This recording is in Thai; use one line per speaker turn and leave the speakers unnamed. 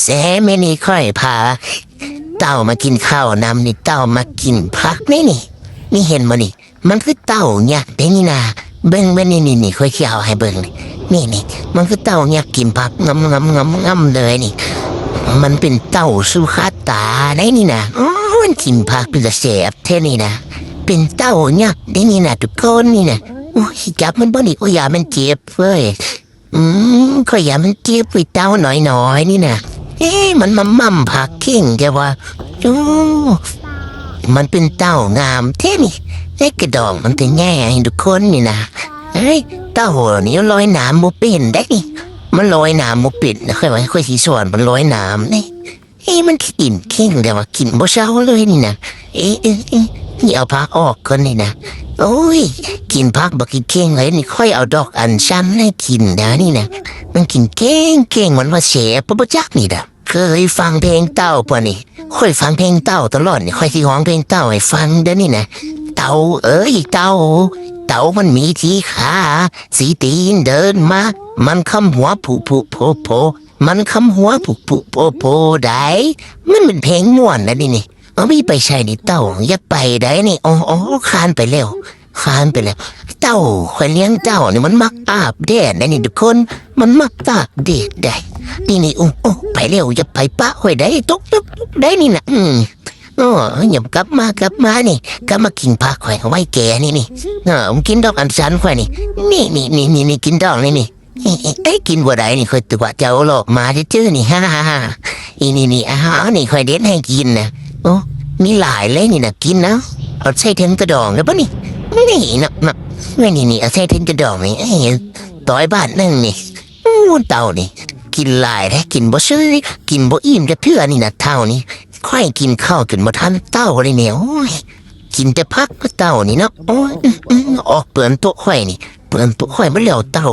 แซ่ไม่นี่ค่อยพาเต่ามากินข้าวนำนี่เต่ามากินผักนี่เห็นมั้นี่มันคือเต่าเนี่ยเด้นี่นาเบิ่งนี่ค่อยเขียวให้เบิ่งนี่มันคือเต่าเนี่ยกินผักงำเลยนี่มันเป็นเต่าสุขาตาได้นี่นะมันกินผักเป็นแสบเท่นี่นะเป็นเต่าเนี่ยได้นี่นะทุกคนนี่นะโอ้ยจับมันบ่นี่โอ้ยอย่ามันเจ็บเว้ยก็อย่ามันเจ็บไปเต่าหน่อยนี่นะมันมามั่มผักเข่งแกว่าโอ้มันเป็นเต่างามเท่นี่กระดองมันเป็นแง่ให้ทุกคนนี่นะเต่านี่ลอยน้ำบ่เป็นได้นี่มันลอยน้ำบ่เป็นนะค่อยสีสวนมันลอยน้ำนี่มันกินเข่งแต่ว่ากินบ่เช้าเลยนี่นะนี่เอาผักออกคนนี่นะโอ้ยกินผักบ่กินเข่งเลยนี่ค่อยเอาดอกอัญชันให้กินนะนี่นะมันกินเก่งมันว่าเสียปะจักนี่นะเคยฟังเพลงเต่าป่ะนี่ค่อยฟังเพลงเต่าตลอดนี่ค่อยที่ร้องเพลงเต่าให้ฟังเด้อนี่นะเต่าเต่ามันมีที่ขาสีตีนเดินมามันคำหัวโผมันคำหัวโผได้มันเป็นเพลงม่วนนะนี่ไม่ไปใช่นี่เต่าอย่าไปได้นี่อ๋อคานไปแล้วเต่าข่อยเลี้ยงเต่านี่มันมักอาบแดดนะนี่ทุกคนมันมักตากแดดได้นี่โอ้ไปเร็วอย่าไปปะข่อยได้ตกได้นี่นะอย่ากลับมานี่กลับมากินผักข่อยเอาไว้แก่นี่ผมกินดอกอัญชันข่อยนี่กินดอกนี่กินบัวใดนี่ค่อยตัวเจ้าหลอกมาเจอนี่ฮ่านี่อาหารนี่ค่อยเด็ดให้กินนะโอ้มีหลายเลยนี่นะกินนะเอาใส่ถึงกระดองเลยปะนี่นะนี่เอาใส่ถึงกระดองนี่ต่อยบาทนึงนี่เต่านี่กินหลายได้กินบ่ซื้อกินบ่อิ่มจะเพื่อนี่นะเท่านี้ค่อยกินข้าวจนบ่ทันเต่าเลยเนี่ยโอ้ยกินแต่พักก็เต่านี่เนาะโอ้ยออกเปลือนตัวข่อยนี่เปลือนตัวข่อยไม่เหลียวเต่า